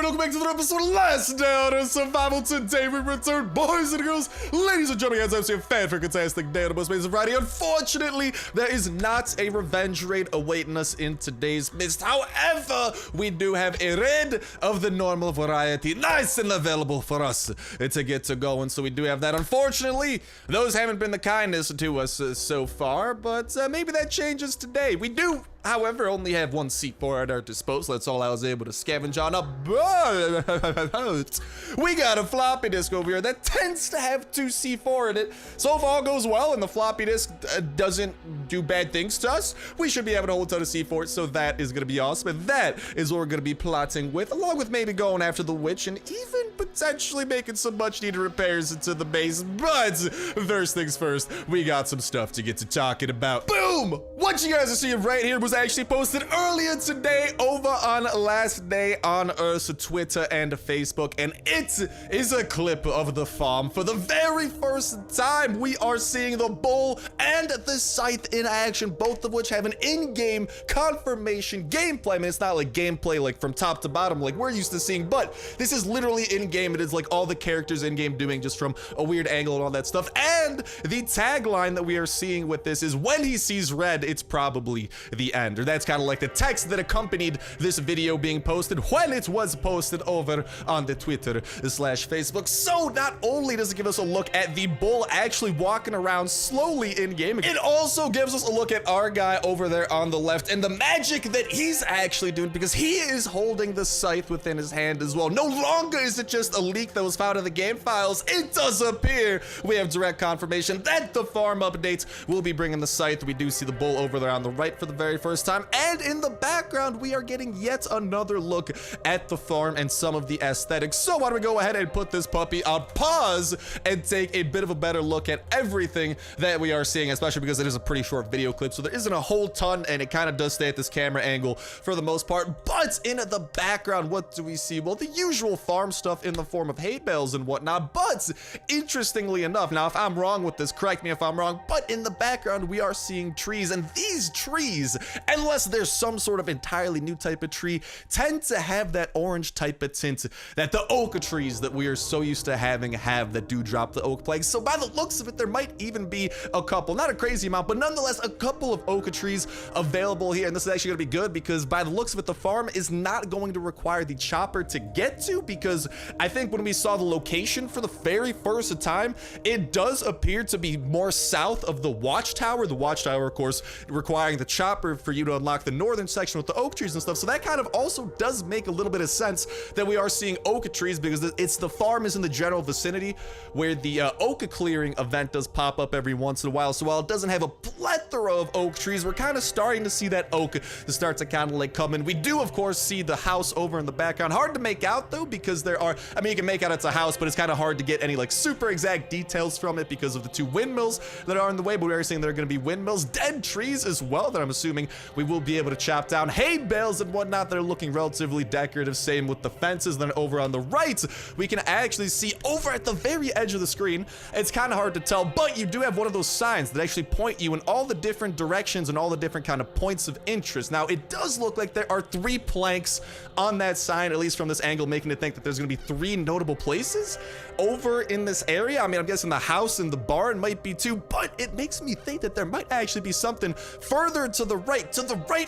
welcome back to the episode of Last Day on Earth Survival. Today we return, boys and girls, ladies and gentlemen, as I've seen, fan for fantastic day on the most amazing Friday. Unfortunately, there is not a revenge raid awaiting us in today's midst. However, we do have a raid of the normal variety, nice and available for us to get to going. So we do have that. Unfortunately, those haven't been the kindest to us so far, but maybe that changes today. We do, however, only have one C4 at our disposal. That's all I was able to scavenge on up. But we got a floppy disk over here that tends to have 2 C4 in it. So if all goes well and the floppy disk doesn't do bad things to us, we should be able to hold a ton of C4. So that is going to be awesome. And that is what we're going to be plotting with, along with maybe going after the witch and even potentially making some much needed repairs into the base. But first things first, we got some stuff to get to talking about. Boom! What you guys are seeing right here was actually posted earlier today over on Last Day on Earth's Twitter and Facebook, and it is a clip of the farm. For the very first time, we are seeing the bull and the scythe in action, both of which have an in-game confirmation gameplay. I mean, it's not like gameplay like from top to bottom like we're used to seeing, but this is literally in-game. It is like all the characters in-game doing just from a weird angle and all that stuff. And the tagline that we are seeing with this is, when he sees red, it's probably the end. Or that's kind of like the text that accompanied this video being posted when it was posted over on the Twitter/Facebook. So not only does it give us a look at the bull actually walking around slowly in game, it also gives us a look at our guy over there on the left and the magic that he's actually doing, because he is holding the scythe within his hand as well. No longer is it just a leak that was found in the game files. It does appear we have direct confirmation that the farm updates will be bringing the scythe. We do see the bull over there on the right for the very first time, and in the background we are getting yet another look at the farm and some of the aesthetics. So why don't we go ahead and put this puppy on pause and take a bit of a better look at everything that we are seeing, especially because it is a pretty short video clip, so there isn't a whole ton, and it kind of does stay at this camera angle for the most part. But in the background, what do we see? Well, the usual farm stuff in the form of hay bales and whatnot. But interestingly enough, now if I'm wrong with this, correct me if I'm wrong, but in the background we are seeing trees, and these trees, unless there's some sort of entirely new type of tree, tend to have that orange type of tint that the oak trees that we are so used to having have, that do drop the oak plague. So by the looks of it, there might even be a couple, not a crazy amount, but nonetheless a couple of oak trees available here. And this is actually going to be good, because by the looks of it, the farm is not going to require the chopper to get to, because I think when we saw the location for the very first time, it does appear to be more south of the watchtower. The watchtower, of course, requiring the chopper for you to unlock the northern section with the oak trees and stuff. So that kind of also does make a little bit of sense that we are seeing oak trees, because it's the farm is in the general vicinity where the oak clearing event does pop up every once in a while. So while it doesn't have a plethora of oak trees, we're kind of starting to see that oak start to kind of like come in. We do, of course, see the house over in the background. Hard to make out though, because there are, I mean, you can make out it's a house, but it's kind of hard to get any like super exact details from it because of the 2 windmills that are in the way. But we are seeing there are going to be windmills, dead trees as well, that I'm assuming we will be able to chop down, hay bales and whatnot that are looking relatively decorative. Same with the fences. Then over on the right, we can actually see over at the very edge of the screen, it's kind of hard to tell, but you do have one of those signs that actually point you in all the different directions and all the different kind of points of interest. Now, it does look like there are 3 planks on that sign, at least from this angle, making it think that there's going to be 3 notable places over in this area. I mean, I'm guessing the house and the barn might be 2, but it makes me think that there might actually be something further to the right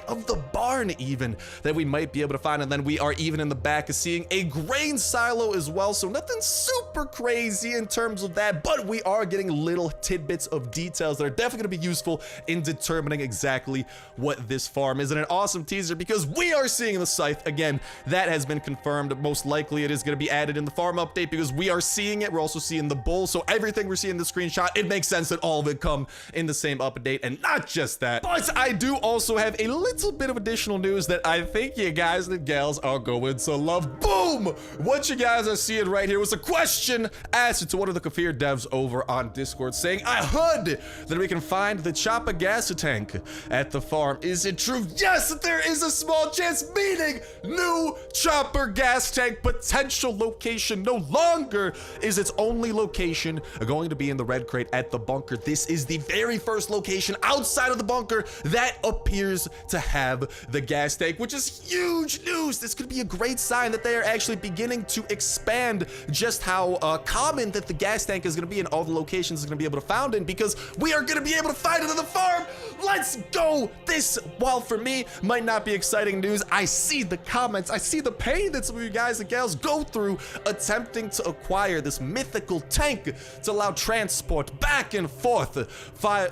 of the barn even, that we might be able to find. And then we are even in the back of seeing a grain silo as well. So nothing super crazy in terms of that, but we are getting little tidbits of details that are definitely going to be useful in determining exactly what this farm is. And an awesome teaser, because we are seeing the scythe again. That has been confirmed. Most likely it is going to be added in the farm update, because we are seeing it. We're also seeing the bull. So everything we're seeing in the screenshot, it makes sense that all of it come in the same update. And not just that, but I do also have a little bit of additional news that I think you guys and gals are going to love. Boom! What you guys are seeing right here was a question asked to one of the Kafir devs over on Discord, saying, I heard that we can find the chopper gas tank at the farm. Is it true? Yes, there is a small chance, meaning new chopper gas tank potential location. No longer is its only location going to be in the red crate at the bunker. This is the very first location outside of the bunker that appears appears to have the gas tank, which is huge news. This could be a great sign that they are actually beginning to expand just how common that the gas tank is going to be in all the locations it's going to be able to found in, because we are going to be able to find it on the farm. Let's go. This, while for me might not be exciting news, I see the comments, I see the pain that some of you guys and gals go through attempting to acquire this mythical tank to allow transport back and forth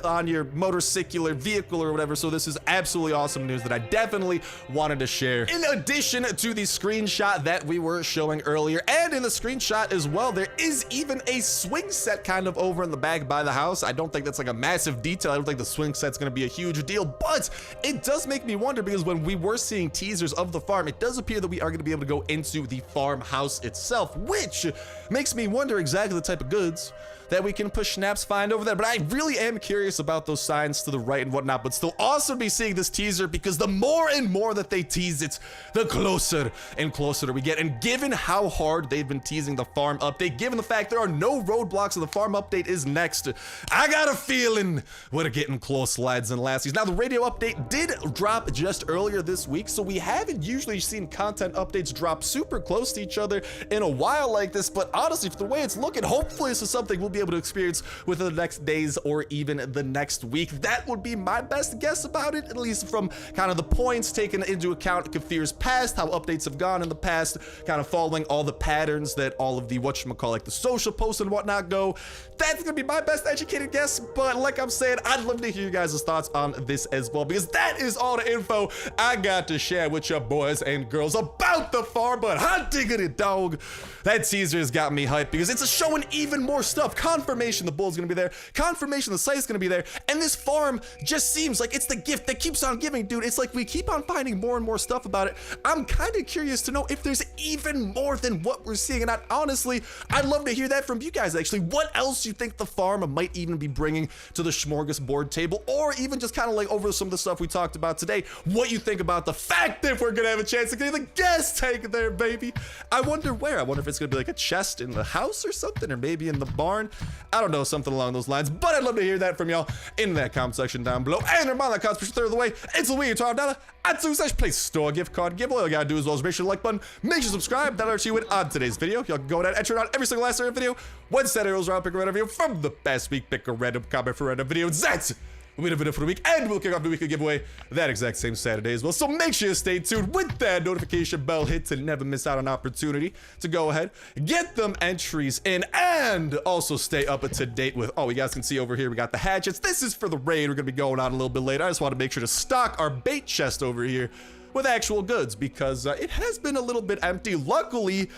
on your motorcycular vehicle or whatever. So this is absolutely awesome news that I definitely wanted to share. In addition to the screenshot that we were showing earlier, and in the screenshot as well, there is even a swing set kind of over in the back by the house. I don't think that's like a massive detail. I don't think the swing set's gonna be a huge deal, but it does make me wonder, because when we were seeing teasers of the farm, it does appear that we are gonna be able to go into the farmhouse itself, which makes me wonder exactly the type of goods that we can push Snaps find over there. But I really am curious about those signs to the right and whatnot, but still awesome to be seeing this teaser, because the more and more that they tease it, the closer and closer we get. And given how hard they've been teasing the farm update, given the fact there are no roadblocks and the farm update is next, I got a feeling we're getting close, lads and lassies. Now, the radio update did drop just earlier this week, so we haven't usually seen content updates drop super close to each other in a while like this, but honestly, for the way it's looking, hopefully this is something we'll be able to experience within the next days or even the next week. That would be my best guess about it, at least from kind of the points taken into account Kafir's past, how updates have gone in the past, kind of following all the patterns that all of the whatchamacallit, the social posts and whatnot go. That's gonna be my best educated guess, but like I'm saying, I'd love to hear you guys' thoughts on this as well, because that is all the info I got to share with you boys and girls about the farm. But hot diggity dog, that teaser has got me hyped, because it's showing even more stuff. Confirmation the bull's gonna be there, confirmation the site's gonna be there, and this farm just seems like it's the gift that keeps on giving, dude. It's like we keep on finding more and more stuff about it. I'm kind of curious to know if there's even more than what we're seeing, and honestly, I'd love to hear that from you guys. Actually, what else you think the farm might even be bringing to the smorgasbord table, or even just kind of like over some of the stuff we talked about today, what you think about the fact that we're gonna have a chance to get the gas tank there, baby. I wonder where. I wonder if it's gonna be like a chest in the house or something, or maybe in the barn. I don't know, something along those lines, but I'd love to hear that from y'all in that comment section down below. And remind that comments third of the way, it's a weird $12 at /Play Store gift card giveaway. All you gotta do as well is make sure to like button, make sure to subscribe. That'll let you win on today's video. Y'all can go ahead and enter it on every single last video. One set of arrows around, pick a random video from the past week, pick a random comment for a random video. That's we made a video for the week, and we'll kick off the weekly giveaway that exact same Saturday as well. So make sure you stay tuned with that notification bell hit to never miss out on an opportunity to go ahead, get them entries in, and also stay up to date with, oh, you guys can see over here, we got the hatchets. This is for the raid. We're gonna be going on a little bit later. I just want to make sure to stock our bait chest over here with actual goods, because it has been a little bit empty. Luckily,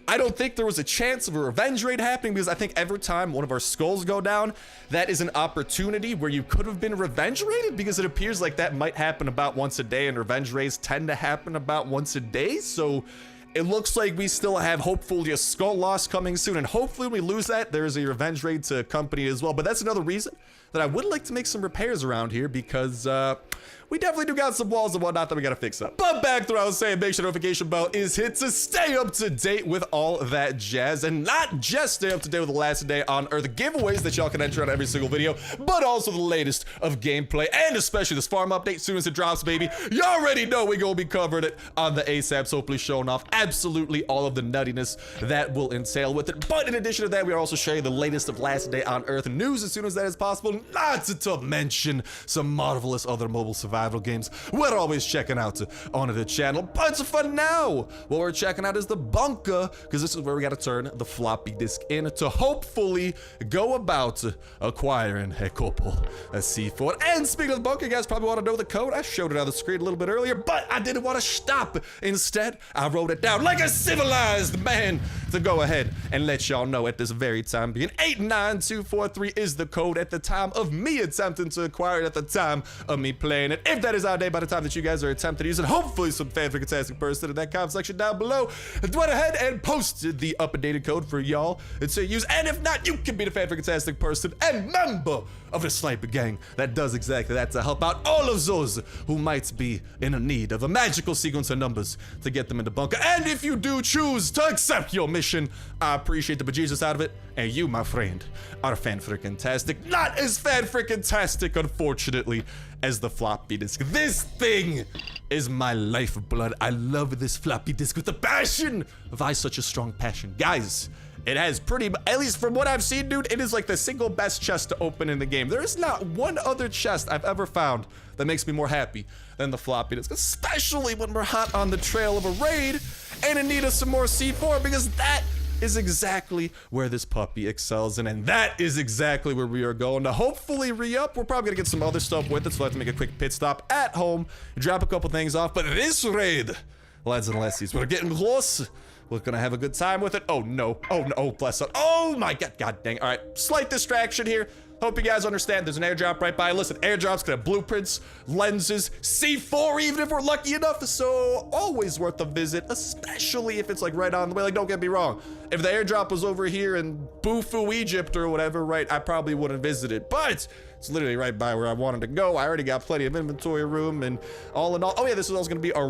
I don't think there was a chance of a revenge raid happening, because I think every time one of our skulls go down, that is an opportunity where you could have been revenge raided, because it appears like that might happen about once a day, and revenge raids tend to happen about once a day. So it looks like we still have hopefully a skull loss coming soon, and hopefully when we lose that, there's a revenge raid to accompany as well. But that's another reason that I would like to make some repairs around here, because we definitely do got some walls and whatnot that we gotta fix up. But back to what I was saying, make sure the notification bell is hit to stay up to date with all that jazz, and not just stay up to date with the last day on Earth giveaways that y'all can enter on every single video, but also the latest of gameplay, and especially this farm update. As soon as it drops, baby, you already know we gonna be covering it on the ASAPs, hopefully showing off absolutely all of the nuttiness that will entail with it. But in addition to that, we are also sharing the latest of last day on Earth news as soon as that is possible, not to mention some marvelous other mobile survival games we're always checking out on the channel. But for now, what we're checking out is the bunker, because this is where we got to turn the floppy disk in to hopefully go about acquiring a couple of C4. And speaking of the bunker, you guys probably want to know the code. I showed it on the screen a little bit earlier, but I didn't want to stop. Instead, I wrote it down like a civilized man to go ahead and let y'all know at this very time being. 89243 is the code at the time of me attempting to acquire it, at the time of me playing it. If that is out of date by the time that you guys are attempting to use it, hopefully some fan-fantastic person in that comment section down below went ahead and posted the updated code for y'all to use. And if not, you can be the fan-fantastic person and member of the Sniper gang that does exactly that, to help out all of those who might be in need of a magical sequence of numbers to get them in the bunker. And if you do choose to accept your mission, I appreciate the bejesus out of it, and you, my friend, are fan-freaking-tastic. Not as fan-freaking-tastic, unfortunately, as the floppy disk. This thing is my lifeblood. I love this floppy disk with a passion. Why such a strong passion? Guys, it has at least from what I've seen, dude, it is like the single best chest to open in the game. There is not one other chest I've ever found that makes me more happy than the floppy disk, especially when we're hot on the trail of a raid and in need of some more C4, because that is exactly where this puppy excels in, and that is exactly where we are going to hopefully re-up. We're probably gonna get some other stuff with it, so I have to make a quick pit stop at home, drop a couple things off, but this raid, lads and lassies, we're getting close. We're gonna have a good time with it. Oh no, oh bless up. Oh my god, god dang. All right, slight distraction here. Hope you guys understand. There's an airdrop right by. Listen, airdrops can have blueprints, lenses, C4 even if we're lucky enough, so always worth a visit, especially if it's like right on the way. Like, don't get me wrong, if the airdrop was over here in Bufu, Egypt or whatever, right, I probably wouldn't visit it, but it's literally right by where I wanted to go. I already got plenty of inventory room, and all in all, oh yeah, this is also gonna be a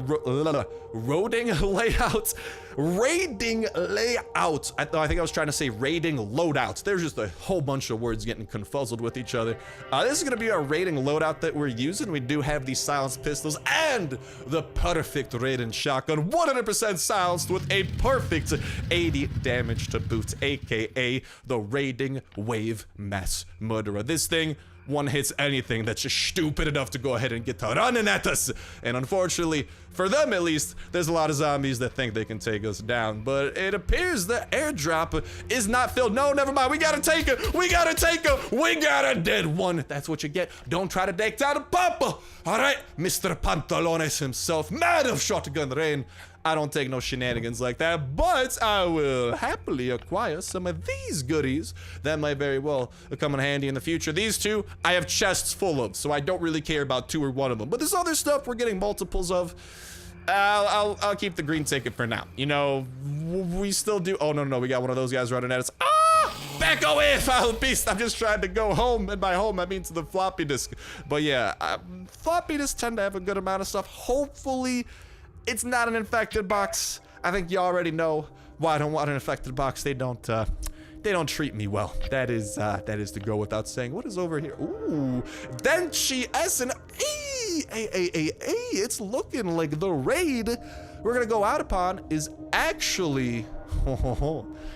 raiding layout. Raiding layout. I think I was trying to say raiding loadouts. There's just a whole bunch of words getting confuzzled with each other. This is gonna be our raiding loadout that we're using. We do have these silenced pistols and the perfect raiding shotgun, 100% silenced with a perfect 80 damage to boot, aka the raiding wave mass murderer. This thing one hits anything that's just stupid enough to go ahead and get to running at us. And unfortunately, for them at least, there's a lot of zombies that think they can take us down. But it appears the airdrop is not filled. No, never mind. We gotta take it. We gotta take it. We got a dead one. That's what you get. Don't try to take down a papa. All right, Mr. Pantalones himself, man of shotgun rain. I don't take no shenanigans like that, but I will happily acquire some of these goodies that might very well come in handy in the future. These two, I have chests full of, so I don't really care about two or one of them. But this other stuff, we're getting multiples of. I'll keep the green ticket for now. You know, we still do. Oh, no, we got one of those guys running at us. Ah! Back away, foul beast. I'm just trying to go home, and by home, I mean to the floppy disk. But yeah, floppy disks tend to have a good amount of stuff. Hopefully, it's not an infected box. I think you already know why I don't want an infected box. They don't treat me well. That is to go without saying. What is over here? Ooh, Denchi S and it's looking like the raid we're gonna go out upon is actually,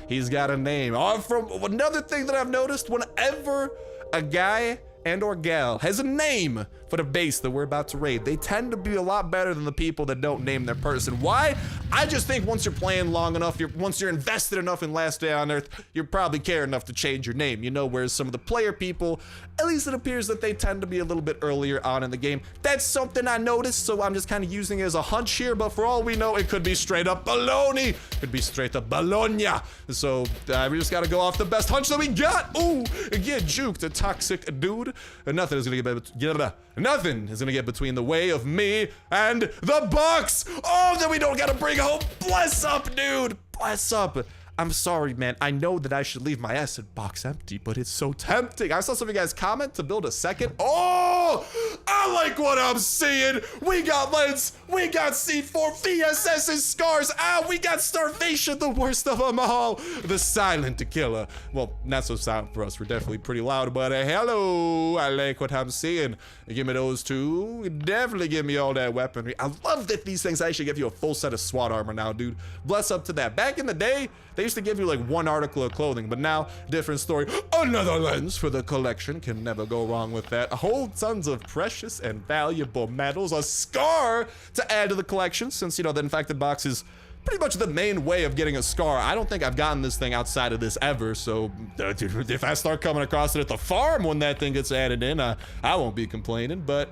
he's got a name. From another thing that I've noticed, whenever a guy and or gal has a name for the base that we're about to raid, they tend to be a lot better than the people that don't name their person. Why? I just think once you're playing long enough, once you're invested enough in Last Day on Earth, you probably care enough to change your name, you know, whereas some of the player people, at least it appears that they tend to be a little bit earlier on in the game. That's something I noticed, so I'm just kind of using it as a hunch here, but for all we know, it could be straight up baloney. Could be straight up Bologna. So we just gotta go off the best hunch that we got. Ooh, get juked, a toxic dude. Nothing is gonna get between the way of me and the box. Oh, then we don't gotta bring home. Bless up, dude. Bless up. I'm sorry, man. I know that I should leave my acid box empty, but it's so tempting. I saw some of you guys comment to build a second. Oh, I like what I'm seeing. We got lens, we got C4, VSS and scars. We got starvation, the worst of them all. The silent killer. Well, not so silent for us. We're definitely pretty loud, but hello. I like what I'm seeing. Give me those two. Definitely give me all that weaponry. I love that these things actually give you a full set of SWAT armor now, dude. Bless up to that. Back in the day, they used to give you like one article of clothing, but now, different story. Another lens for the collection. Can never go wrong with that. A whole tons of precious and valuable metals. A scar to add to the collection, since, you know, the infected box is pretty much the main way of getting a scar. I don't think I've gotten this thing outside of this ever, so dude, if I start coming across it at the farm when that thing gets added in, I won't be complaining, but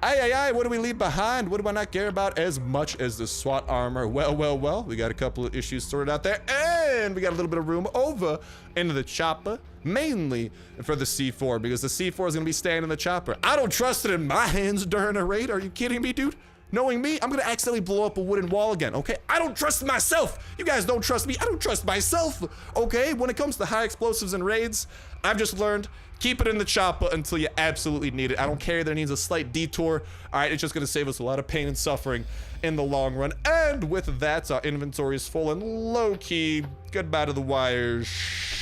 what do we leave behind? What do I not care about as much as the SWAT armor? Well, we got a couple of issues sorted out there, and we got a little bit of room over into the chopper, mainly for the C4, because the C4 is gonna be staying in the chopper. I don't trust it in my hands during a raid. Are you kidding me, dude? Knowing me, I'm gonna accidentally blow up a wooden wall again, okay? I don't trust myself. You guys don't trust me. I don't trust myself, okay? When it comes to high explosives and raids, I've just learned, keep it in the chopper until you absolutely need it. I don't care that it needs a slight detour. All right, it's just gonna save us a lot of pain and suffering in the long run. And with that, our inventory is full and low-key. Goodbye to the wires.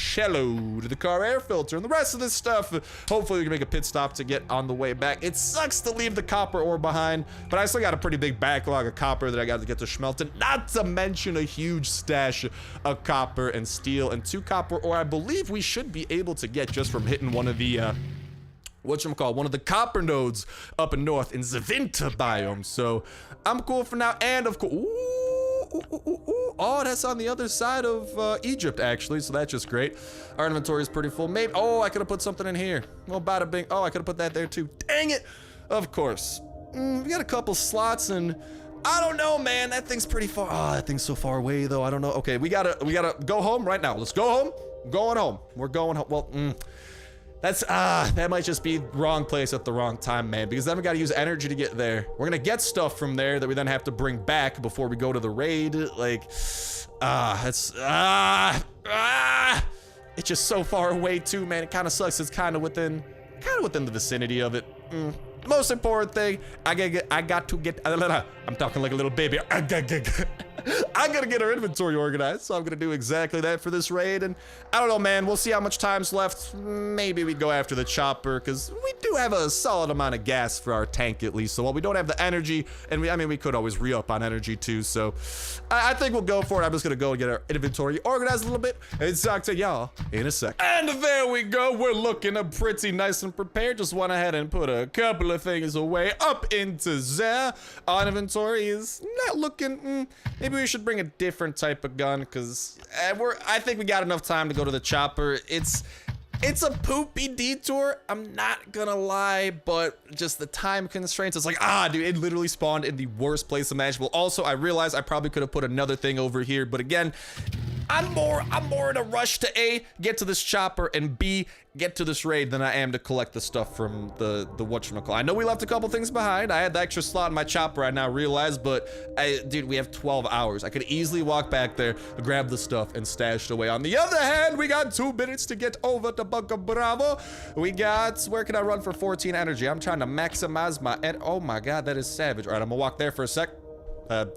cello, to the car air filter, and the rest of this stuff. Hopefully we can make a pit stop to get on the way back. It sucks to leave the copper ore behind, but I still got a pretty big backlog of copper that I got to get to Schmelten, not to mention a huge stash of copper and steel and 2 copper ore I believe we should be able to get just from hitting one of the one of the copper nodes up in north in the winter biome. So I'm cool for now. And of course, oh, that's on the other side of Egypt actually, so that's just great. Our inventory is pretty full. Maybe, oh, I could have put something in here. Well, bada bing. Oh, I could have put that there too. Dang it. Of course. We got a couple slots, and I don't know, man. That thing's pretty far. Oh, that thing's so far away though. I don't know. Okay, we gotta go home right now. Let's go home. Going home. We're going home. Well, that's, that might just be wrong place at the wrong time, man, because then we gotta use energy to get there. We're gonna get stuff from there that we then have to bring back before we go to the raid. Like, it's just so far away too, man. It kind of sucks. It's kind of within the vicinity of it. Most important thing, I got to get, I'm talking like a little baby. I gotta get our inventory organized, so I'm gonna do exactly that for this raid. And I don't know, man, we'll see how much time's left. Maybe we go after the chopper, because we do have a solid amount of gas for our tank at least. So while we don't have the energy, and we could always re-up on energy too. So I think we'll go for it. I'm just gonna go and get our inventory organized a little bit and talk to y'all in a sec. And there we go. We're looking pretty nice and prepared. Just went ahead and put a couple of things away up into there. Our inventory is not looking, maybe we should bring a different type of gun, because I think we got enough time to go to the chopper. It's a poopy detour, I'm not gonna lie, but just the time constraints, it's like, dude, it literally spawned in the worst place imaginable. Also, I realized I probably could have put another thing over here, but again, I'm more in a rush to A, get to this chopper, and B, get to this raid than I am to collect the stuff from the whatchamacallit. I know we left a couple things behind. I had the extra slot in my chopper, I now realize, but dude, we have 12 hours. I could easily walk back there, grab the stuff, and stash it away. On the other hand, we got 2 minutes to get over to Bunker Bravo. We got, where can I run for 14 energy? I'm trying to maximize my, oh my God, that is savage. All right, I'm gonna walk there for a sec.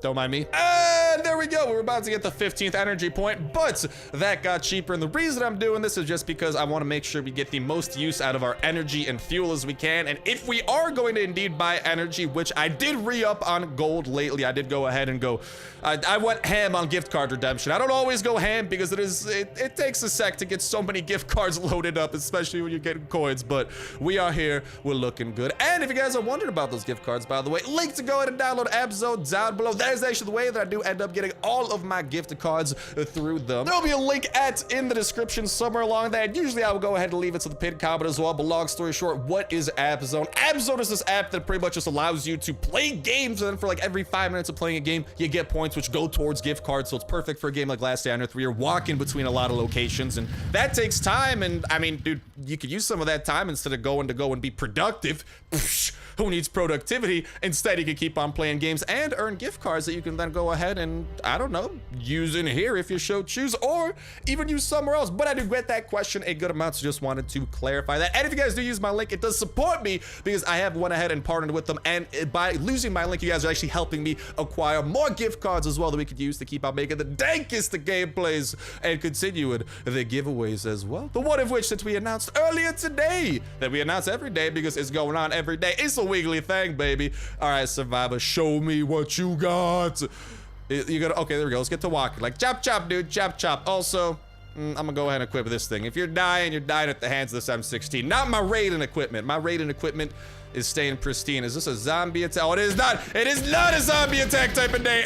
Don't mind me. And there we go. We're about to get the 15th energy point, but that got cheaper. And the reason I'm doing this is just because I want to make sure we get the most use out of our energy and fuel as we can. And if we are going to indeed buy energy, which I did re-up on gold lately, I did go ahead and go, I went ham on gift card redemption. I don't always go ham because it takes a sec to get so many gift cards loaded up, especially when you're getting coins, but we are here. We're looking good. And if you guys are wondering about those gift cards, by the way, link to go ahead and download Abzo down below. That is actually the way that I do end up getting all of my gift cards through them. There'll be a link in the description somewhere along there. Usually I will go ahead and leave it to the pinned comment as well, but long story short, what is Abzone? Abzone is this app that pretty much just allows you to play games, and then for like every 5 minutes of playing a game, you get points which go towards gift cards, so it's perfect for a game like Last Day on Earth where you're walking between a lot of locations, and that takes time, and I mean, dude, you could use some of that time instead of going to go and be productive. Who needs productivity? Instead, you can keep on playing games and earn gift cards that you can then go ahead and, I don't know, use in here if you so choose, or even use somewhere else. But I do get that question a good amount, so just wanted to clarify that. And if you guys do use my link, it does support me because I have went ahead and partnered with them, and by losing my link, you guys are actually helping me acquire more gift cards as well that we could use to keep on making the dankest gameplays and continuing the giveaways as well. The one of which that we announced earlier today, that we announce every day because it's going on every day. It's a wiggly thing, baby. All right, Survivor, show me what you got. You gotta, okay, there we go. Let's get to walking. Like, chop, chop, dude, chop, chop. Also, I'm gonna go ahead and equip this thing. If you're dying at the hands of this M16. Not my raiding equipment. My raiding equipment is staying pristine. Is this a zombie attack? Oh, it is not. It is not a zombie attack type of day.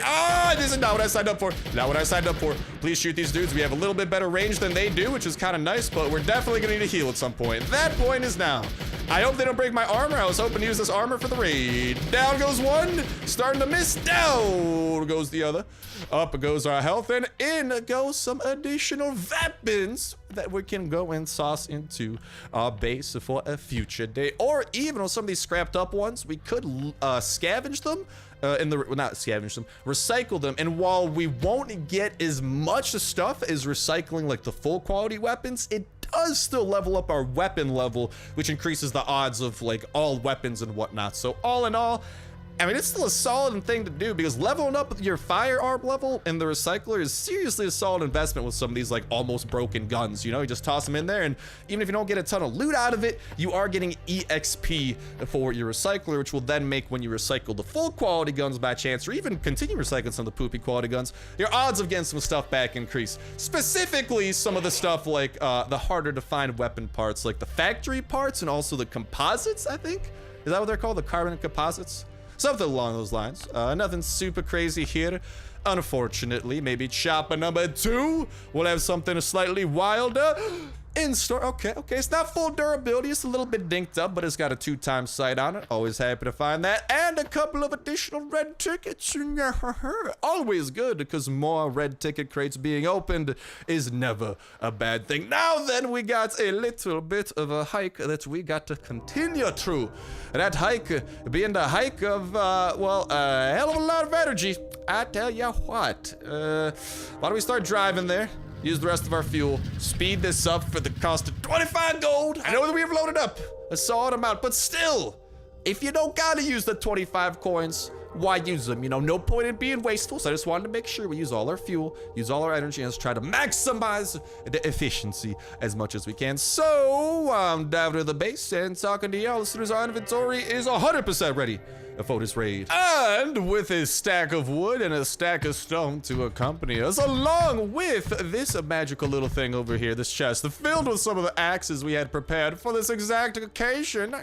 This is not what I signed up for. Not what I signed up for. Please shoot these dudes. We have a little bit better range than they do, which is kind of nice, but we're definitely gonna need a heal at some point. That point is now. I hope they don't break my armor. I was hoping to use this armor for the raid. Down goes one. Starting to miss. Down goes the other. Up goes our health, and in goes some additional weapons that we can go and sauce into our base for a future day. Or even on some of these scrapped up ones, we could scavenge them. Not scavenge them, recycle them. And while we won't get as much stuff as recycling like the full quality weapons, it does still level up our weapon level, which increases the odds of like all weapons and whatnot. So all in all, I mean, it's still a solid thing to do because leveling up your firearm level in the recycler is seriously a solid investment with some of these like almost broken guns. You know, you just toss them in there, and even if you don't get a ton of loot out of it, you are getting EXP for your recycler, which will then make when you recycle the full quality guns by chance, or even continue recycling some of the poopy quality guns, your odds of getting some stuff back increase. Specifically, some of the stuff like the harder to find weapon parts, like the factory parts and also the composites, I think. Is that what they're called? The carbon composites? Something along those lines. Nothing super crazy here. Unfortunately, maybe chopper number 2 will have something slightly wilder in store. Okay, it's not full durability. It's a little bit dinked up, but it's got a 2-time sight on it. Always happy to find that. And a couple of additional red tickets. Always good, because more red ticket crates being opened is never a bad thing. Now then, we got a little bit of a hike that we got to continue through. That hike being the hike of, well, a hell of a lot of energy. I tell ya what. Why don't we start driving there? Use the rest of our fuel, speed this up for the cost of 25 gold. I know that we have loaded up a solid amount, but still, if you don't gotta use the 25 coins, why use them? You know, no point in being wasteful, so I just wanted to make sure we use all our fuel, use all our energy, and let's try to maximize the efficiency as much as we can. So, I'm down to the base and talking to y'all as soon as our inventory is 100% ready for this raid. And with a stack of wood and a stack of stone to accompany us, along with this magical little thing over here, this chest filled with some of the axes we had prepared for this exact occasion,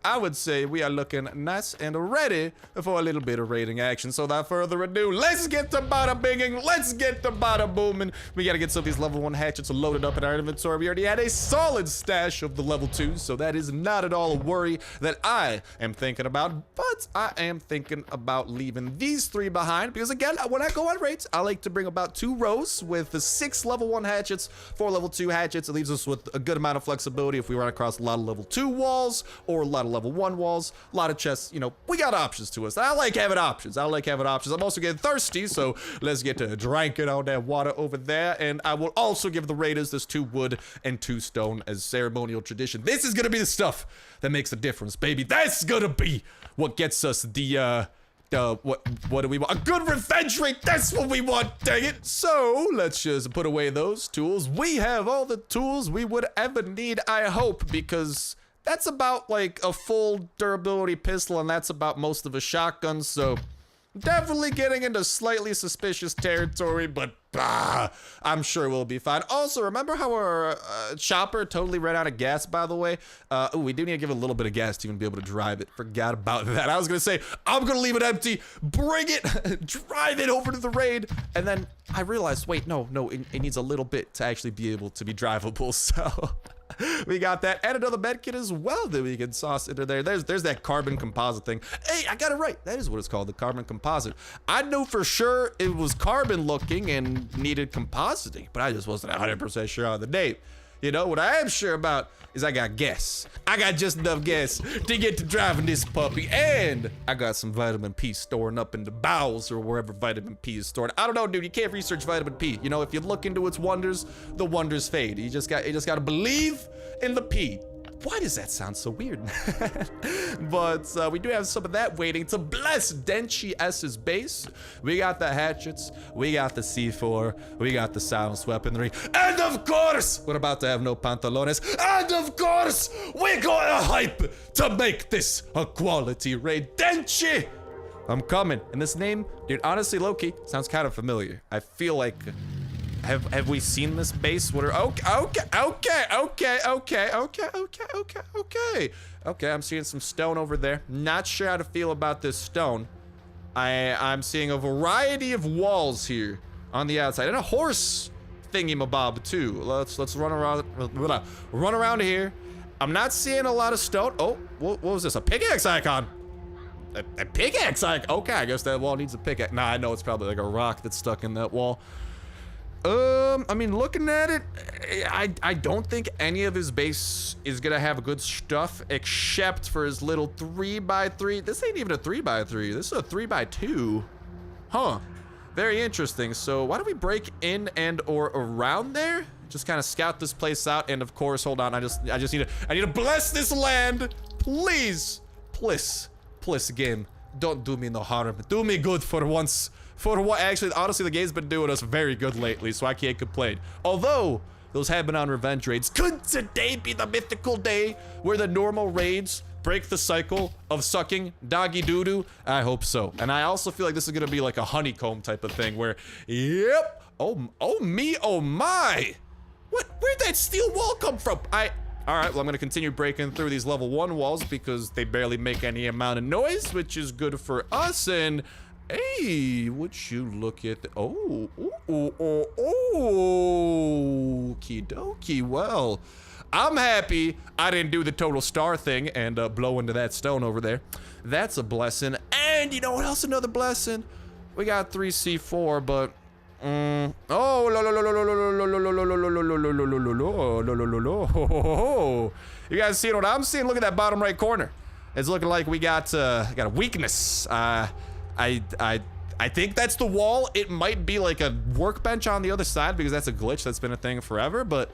I would say we are looking nice and ready for a little bit of raiding action. So without further ado, let's get to bada binging, let's get to bada booming. We gotta get some of these level 1 hatchets loaded up in our inventory. We already had a solid stash of the level 2s, so that is not at all a worry that I am thinking about, but I am thinking about leaving these 3 behind because, again, when I go on raids, I like to bring about 2 rows with the 6 level 1 hatchets, 4 level 2 hatchets. It leaves us with a good amount of flexibility if we run across a lot of level 2 walls or a lot of level 1 walls, a lot of chests. You know, we got options to us. I like having options. I'm also getting thirsty, so let's get to drinking all that water over there. And I will also give the raiders this 2 wood and 2 stone as ceremonial tradition. This is gonna be the stuff that makes a difference, baby. That's gonna be what gets us the what do we want? A good revenge rate. That's what we want, dang it. So let's just put away those tools. We have all the tools we would ever need, I hope, because that's about like a full durability pistol, and that's about most of a shotgun. So definitely getting into slightly suspicious territory, but I'm sure we'll be fine. Also, remember how our chopper totally ran out of gas, by the way? Ooh, we do need to give it a little bit of gas to even be able to drive it. Forgot about that. I was gonna say, I'm gonna leave it empty, bring it, drive it over to the raid, and then I realized, wait, no, it needs a little bit to actually be able to be drivable, so we got that, and another medkit as well that we can sauce into there. There's that carbon composite thing. Hey, I got it right. That is what it's called, the carbon composite. I know for sure it was carbon looking and needed compositing, but I just wasn't 100% sure on the name. You know, what I am sure about is I got gas. I got just enough gas to get to driving this puppy, and I got some vitamin P storing up in the bowels or wherever vitamin P is stored. I don't know, dude. You can't research vitamin P. You know, if you look into its wonders, the wonders fade. You just got to believe in the P. Why does that sound so weird? But we do have some of that waiting to bless Denchi S's base. We got the hatchets, we got the C4, we got the silenced weaponry, and of course, we're about to have no pantalones, and of course, we got a hype to make this a quality raid. Denchi, I'm coming. And this name, dude, honestly, low-key, sounds kind of familiar. I feel like... Have we seen this base? What are okay, I'm seeing some stone over there. Not sure how to feel about this stone. I'm seeing a variety of walls here on the outside, and a horse thingy-mabob too. Let's run around here. I'm not seeing a lot of stone. Oh, what was this? A pickaxe icon. A pickaxe icon. Okay, I guess that wall needs a pickaxe. Nah, I know it's probably like a rock that's stuck in that wall. I mean, looking at it, I don't think any of his base is gonna have good stuff except for his little 3x3. This ain't even a 3x3. This is a 3x2. Huh. Very interesting. So why don't we break in and or around there? Just kind of scout this place out. And of course, hold on. I just need to bless this land. Please. Please, game, don't do me no harm. Do me good for once. For what? Actually, honestly, the game's been doing us very good lately, so I can't complain. Although, those have been on revenge raids. Could today be the mythical day where the normal raids break the cycle of sucking doggy doo-doo? I hope so. And I also feel like this is gonna be like a honeycomb type of thing where, yep, oh me, oh my. Where'd that steel wall come from? All right, well, I'm gonna continue breaking through these level 1 walls because they barely make any amount of noise, which is good for us. And hey, would you look at the, okie dokie. Well, I'm happy I didn't do the total star thing and blow into that stone over there. That's a blessing. And you know what else? Another blessing. We got 3C4, but you guys seeing what I'm seeing? Look at that bottom right corner. It's looking like we got a weakness. I think that's the wall. It might be like a workbench on the other side because that's a glitch that's been a thing forever. But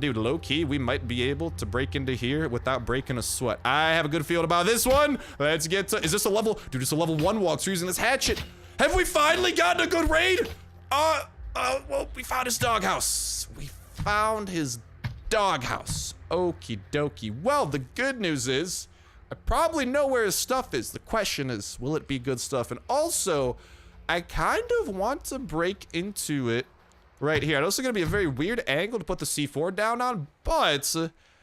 dude, low key, we might be able to break into here without breaking a sweat. I have a good feeling about this one. Let's get to, is this a level? Dude, it's a level 1 walkthrough using this hatchet. Have we finally gotten a good raid? Well, we found his doghouse. We found his doghouse. Okie dokie. Well, the good news is, I probably know where his stuff is. The question is, will it be good stuff? And also, I kind of want to break into it right here. I know it's gonna be a very weird angle to put the C4 down on, but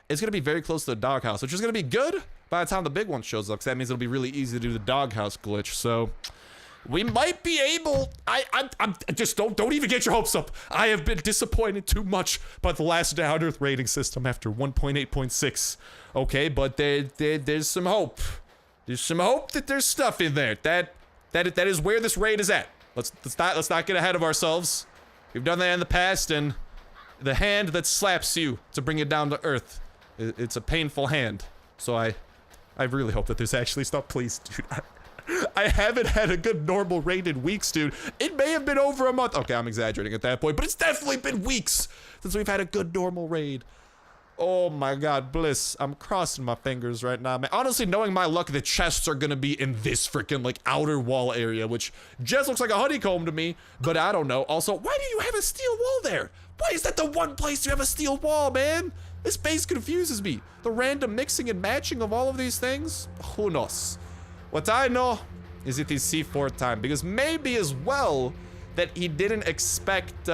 it's gonna be very close to the doghouse, which is gonna be good by the time the big one shows up, because that means it'll be really easy to do the doghouse glitch. So we might be able. I'm just don't even get your hopes up. I have been disappointed too much by the last Down Earth rating system after 1.8.6. Okay, but there's some hope. There's some hope that there's stuff in there. That is where this raid is at. Let's not get ahead of ourselves. We've done that in the past, and the hand that slaps you to bring you down to earth, it's a painful hand. So I really hope that there's actually stuff. Please, dude. I haven't had a good normal raid in weeks, dude. It may have been over a month. Okay, I'm exaggerating at that point, but it's definitely been weeks since we've had a good normal raid. Oh my god, bliss. I'm crossing my fingers right now, man. Honestly, knowing my luck, the chests are gonna be in this freaking like outer wall area, which just looks like a honeycomb to me, but I don't know. Also, why do you have a steel wall there? Why is that the one place you have a steel wall, man? This base confuses me. The random mixing and matching of all of these things? Who knows? What I know is it is C4 time, because maybe as well that he didn't expect,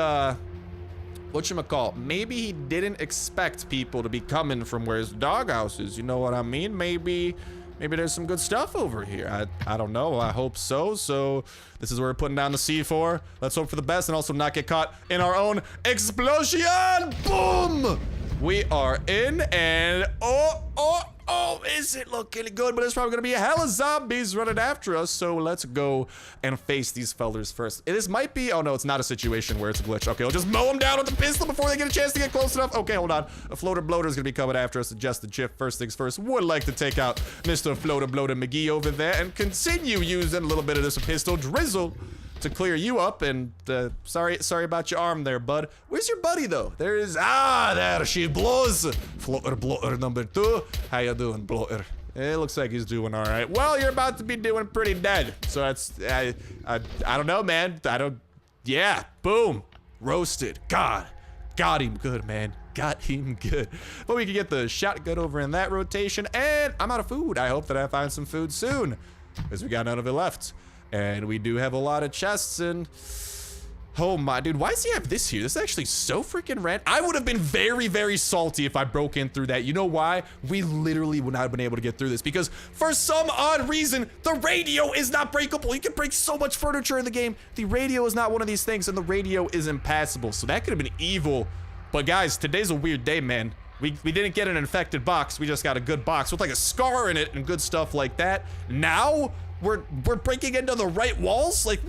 whatchamacallit, maybe he didn't expect people to be coming from where his doghouse is, you know what I mean? Maybe there's some good stuff over here. I don't know, I hope so. So this is where we're putting down the C4. Let's hope for the best and also not get caught in our own explosion. Boom! We are in, and oh, is it looking good? But it's probably gonna be a hell of zombies running after us, so let's go and face these fellers first. This might be, oh no, it's not a situation where it's a glitch. Okay, I'll just mow them down with the pistol before they get a chance to get close enough. Okay, hold on. A floater bloater is gonna be coming after us. Adjust the chip. First things first, would like to take out Mr. Floater Bloater McGee over there and continue using a little bit of this pistol drizzle to clear you up. And sorry about your arm there, bud. Where's your buddy though? There is, there she blows. Floater bloater number 2. How you doing, bloater? It looks like he's doing all right. Well, you're about to be doing pretty dead. So that's, I don't know, man. Yeah, boom, roasted. God, got him good, man. Got him good. But we can get the shotgun over in that rotation, and I'm out of food. I hope that I find some food soon, because we got none of it left. And we do have a lot of chests, and oh my, dude, why does he have this here? This is actually so freaking rad. I would have been very, very salty if I broke in through that. You know why? We literally would not have been able to get through this, because for some odd reason, the radio is not breakable. You can break so much furniture in the game. The radio is not one of these things, and the radio is impassable. So that could have been evil. But guys, today's a weird day, man. We didn't get an infected box. We just got a good box with like a scar in it and good stuff like that. Now we're breaking into the right walls. Like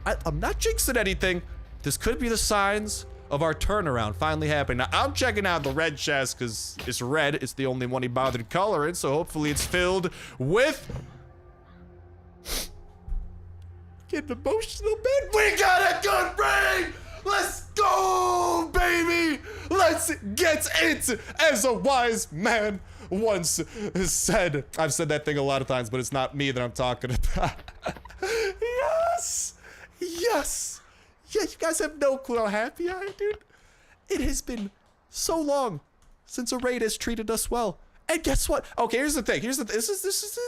I'm not jinxing anything. This could be the signs of our turnaround finally happening. Now I'm checking out the red chest because it's red. It's the only one he bothered coloring. So hopefully it's filled with, getting emotional, man. We got a good raid. Let's go, baby. Let's get it as a wise man once said. I've said that thing a lot of times, but it's not me that I'm talking about. Yes! Yes! Yeah, you guys have no clue how happy I am, dude. It has been so long since a raid has treated us well. And guess what? Okay, here's the thing. This is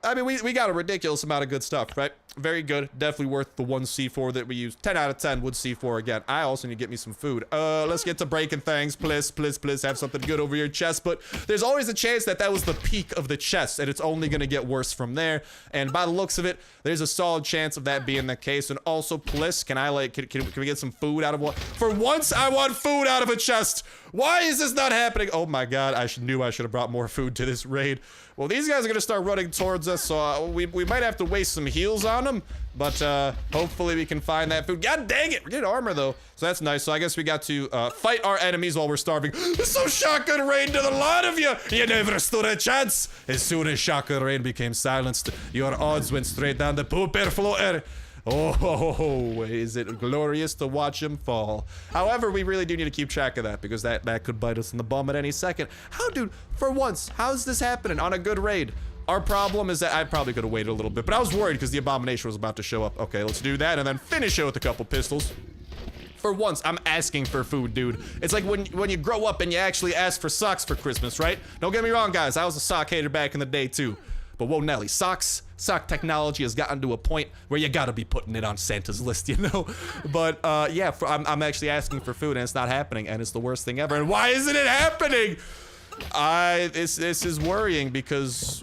I mean, we got a ridiculous amount of good stuff, right? Very good. Definitely worth the 1 C4 that we used. 10 out of 10 would C4 again. I also need to get me some food. Let's get to breaking things. Please, please, please have something good over your chest. But there's always a chance that that was the peak of the chest, and it's only going to get worse from there. And by the looks of it, there's a solid chance of that being the case. And also, please, can we get some food out of one? For once, I want food out of a chest. Why is this not happening? Oh my god, I knew I should have brought more food to this raid. Well, these guys are gonna start running towards us, so we might have to waste some heals on them, but hopefully we can find that food. God dang it, we're getting armor though, so that's nice. So I guess we got to fight our enemies while we're starving. So shotgun rain to the lot of you! You never stood a chance! As soon as shotgun rain became silenced, your odds went straight down the pooper floor. Oh, is it glorious to watch him fall? However, we really do need to keep track of that because that could bite us in the bum at any second. How, dude, for once, how's this happening on a good raid? Our problem is that I probably could have waited a little bit, but I was worried because the abomination was about to show up. Okay, let's do that and then finish it with a couple pistols. For once, I'm asking for food, dude. It's like when you grow up and you actually ask for socks for Christmas, right? Don't get me wrong, guys. I was a sock hater back in the day, too. But whoa, Nelly, sock technology has gotten to a point where you gotta be putting it on Santa's list, you know? But, yeah, I'm actually asking for food and it's not happening and it's the worst thing ever. And why isn't it happening? This is worrying because,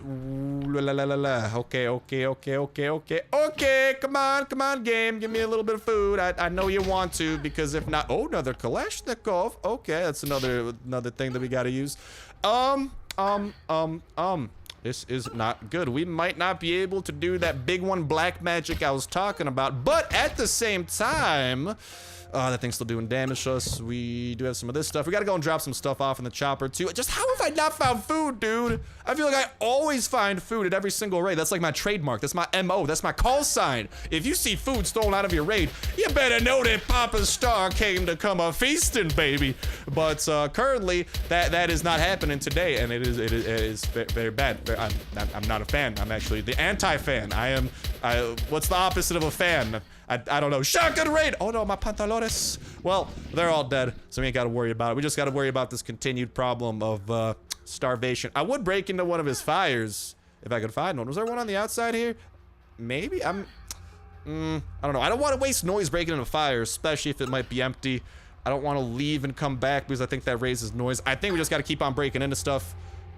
okay, come on, game, give me a little bit of food. I know you want to because if not, oh, another Kalashnikov. Okay, that's another thing that we gotta use. This is not good. We might not be able to do that big one, black magic I was talking about, but at the same time, that thing's still doing damage to us. We do have some of this stuff. We gotta go and drop some stuff off in the chopper too. Just how have I not found food, dude? I feel like I always find food at every single raid. That's like my trademark. That's my MO. That's my call sign. If you see food stolen out of your raid, you better know that Papa Star came to come a feasting, baby. But currently, that is not happening today, and it is very bad. I'm not a fan. I'm actually the anti-fan. What's the opposite of a fan? I don't know. Shotgun raid! Oh no, my pantalones. Well, they're all dead, so we ain't gotta worry about it. We just gotta worry about this continued problem of starvation. I would break into one of his fires if I could find one. Was there one on the outside here? Maybe? I don't know. I don't want to waste noise breaking into a fire, especially if it might be empty. I don't want to leave and come back because I think that raises noise. I think we just gotta keep on breaking into stuff.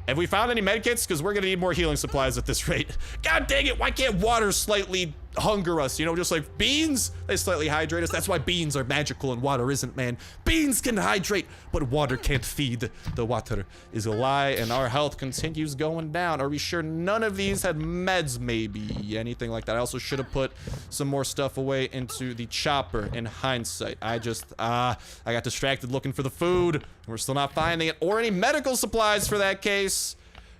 Have we found any medkits? Because we're gonna need more healing supplies at this rate. God dang it, why can't water slightly hunger us? You know, just like beans, they slightly hydrate us. That's why beans are magical and water isn't, man. Beans can hydrate, but water can't feed. The water is a lie, and our health continues going down. Are we sure none of these had meds, maybe? Anything like that. I also should have put some more stuff away into the chopper in hindsight. I got distracted looking for the food. We're still not finding it, or any medical supplies for that case.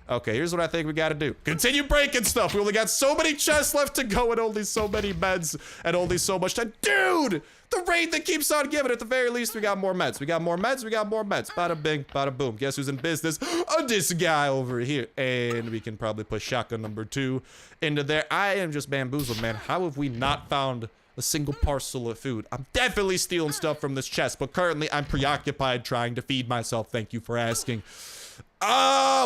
Okay, here's what I think we gotta do. Continue breaking stuff. We only got so many chests left to go and only so many meds and only so much time. Dude! The raid that keeps on giving. At the very least, we got more meds. We got more meds. We got more meds. Bada bing, bada boom. Guess who's in business? This guy over here. And we can probably put shotgun number 2 into there. I am just bamboozled, man. How have we not found a single parcel of food? I'm definitely stealing stuff from this chest, but currently I'm preoccupied trying to feed myself. Thank you for asking.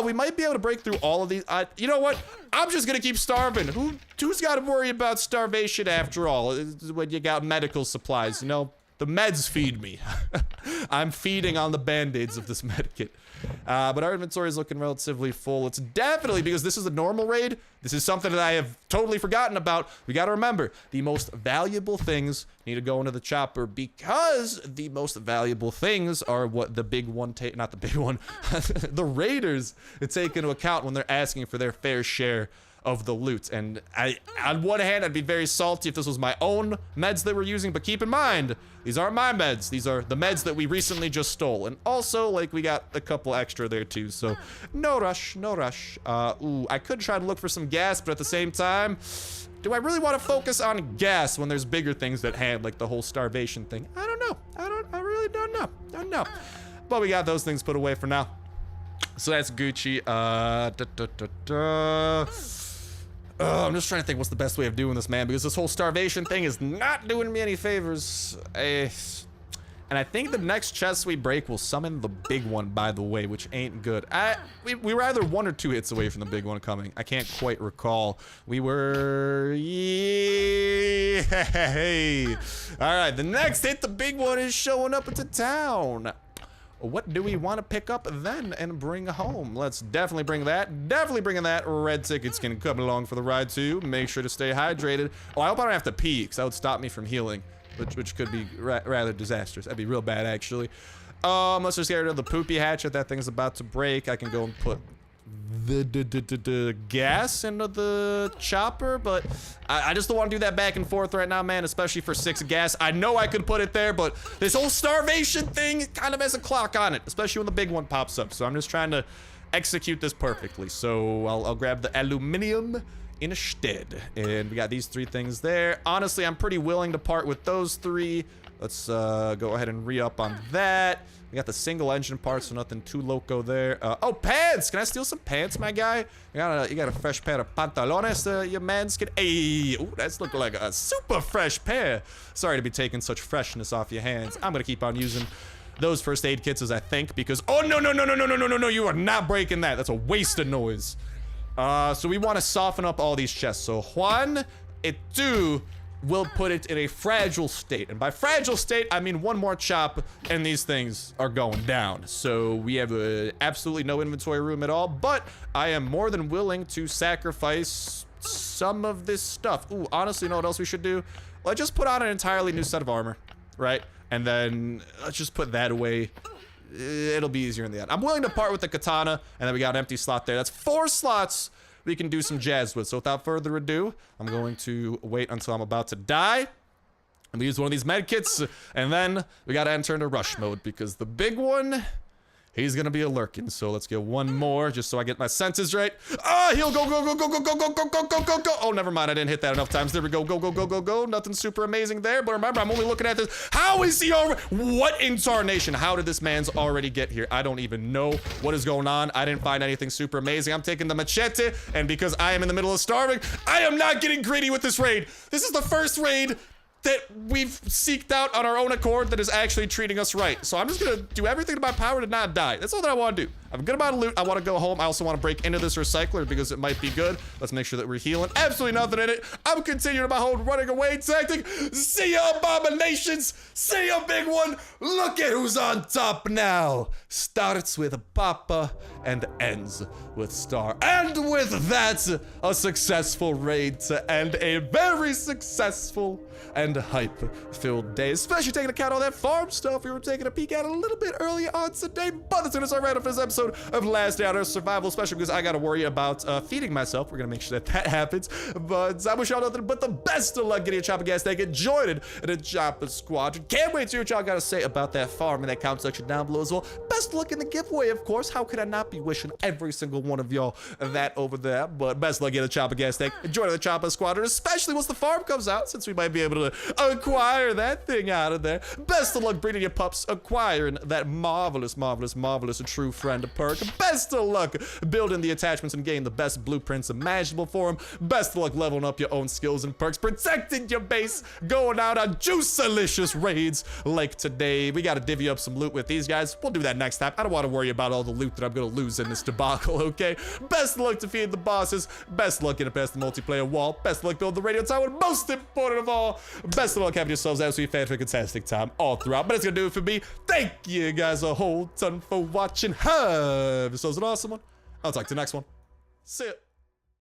We might be able to break through all of these. You know what? I'm just gonna keep starving. Who's got to worry about starvation after all? When you got medical supplies, you know? The meds feed me. I'm feeding on the band-aids of this medkit. But our inventory is looking relatively full. It's definitely, because this is a normal raid, this is something that I have totally forgotten about. We gotta remember, the most valuable things need to go into the chopper, because the most valuable things are what the big one not the big one, the raiders take into account when they're asking for their fair share of the loot. And on one hand, I'd be very salty if this was my own meds that we're using, but keep in mind, these aren't my meds. These are the meds that we recently just stole. And also, like, we got a couple extra there too, so no rush, no rush. I could try to look for some gas, but at the same time, do I really want to focus on gas when there's bigger things at hand, like the whole starvation thing? I don't know. I really don't know. But we got those things put away for now. So that's Gucci. I'm just trying to think what's the best way of doing this, man, because this whole starvation thing is not doing me any favors. And I think the next chest we break will summon the big one, by the way, which ain't good. We were either 1 or 2 hits away from the big one coming. I can't quite recall. We were... Yay! All right, the next hit, the big one, is showing up at the town. What do we want to pick up then and bring home? Let's definitely bring that. Definitely bringing that. Red tickets can come along for the ride, too. Make sure to stay hydrated. Oh, I hope I don't have to pee, because that would stop me from healing. Which could be rather disastrous. That'd be real bad, actually. Let's just get rid of the poopy hatchet. That thing's about to break. I can go and put the gas into the chopper, but I just don't want to do that back and forth right now, man, especially for 6 gas. I know I could put it there, but this whole starvation thing kind of has a clock on it, especially when the big one pops up. So I'm just trying to execute this perfectly. So I'll grab the aluminum instead, and we got these 3 things there. Honestly, I'm pretty willing to part with those 3. Let's go ahead and re-up on that. We got the single engine part, so nothing too loco there. Oh, pants! Can I steal some pants, my guy? You got a fresh pair of pantalones, your man's can. Hey, ooh, that's looking like a super fresh pair. Sorry to be taking such freshness off your hands. I'm gonna keep on using those first aid kits, as I think, because oh no, you are not breaking that. That's a waste of noise. So we want to soften up all these chests. So Juan, two will put it in a fragile state. And by fragile state, I mean 1 more chop and these things are going down. So we have absolutely no inventory room at all, but I am more than willing to sacrifice some of this stuff. Ooh, honestly, you know what else we should do? Let's just put on an entirely new set of armor, right? And then let's just put that away. It'll be easier in the end. I'm willing to part with the katana, and then we got an empty slot there. That's 4 slots we can do some jazz with. So without further ado, I'm going to wait until I'm about to die. And use one of these med kits, and then we gotta enter into rush mode because the big one, he's gonna be a lurking. So let's get 1 more just so I get my senses right. Ah, he'll go. Oh, never mind. I didn't hit that enough times. There we go. Go. Nothing super amazing there. But remember, I'm only looking at this. How is he already? What in tarnation? How did this man's already get here? I don't even know what is going on. I didn't find anything super amazing. I'm taking the machete. And because I am in the middle of starving, I am not getting greedy with this raid. This is the first raid that we've seeked out on our own accord that is actually treating us right. So I'm just gonna do everything in my power to not die. That's all that I want to do. I'm good about loot. I want to go home. I also want to break into this recycler because it might be good. Let's make sure that we're healing. Absolutely nothing in it. I'm continuing my whole running away tactic. See ya, abominations. See ya, big one. Look at who's on top now. Starts with Papa and ends with Star. And with that, a successful raid to end a very successful and hype-filled day, especially taking account all that farm stuff we were taking a peek at a little bit earlier on today. But that's gonna wrap up this episode of Last Day on Earth Survival, especially because I gotta worry about feeding myself. We're gonna make sure that happens. But I wish y'all nothing but the best of luck getting a chopper gas tank and joining the chopper squadron. Can't wait to hear what y'all gotta say about that farm in that comment section down below as well. Best of luck in the giveaway, of course. How could I not be wishing every single one of y'all that over there? But best of luck getting a chopper gas tank and joining the chopper squadron, especially once the farm comes out, since we might be able to acquire that thing out of there. Best of luck breeding your pups, acquiring that marvelous true friend perk. Best of luck building the attachments and getting the best blueprints imaginable for them. Best of luck leveling up your own skills and perks, protecting your base, going out on juice-alicious raids like today. We gotta divvy up some loot with these guys. We'll do that next time. I don't want to worry about all the loot that I'm gonna lose in this debacle, okay? Best of luck defeating the bosses. Best of luck getting past the multiplayer wall. Best of luck building the radio tower. And most important of all, best of luck having yourselves absolutely fantastic time all throughout. But it's gonna do it for me. Thank you guys a whole ton for watching. Have yourselves an awesome one. I'll talk to you next one. See ya.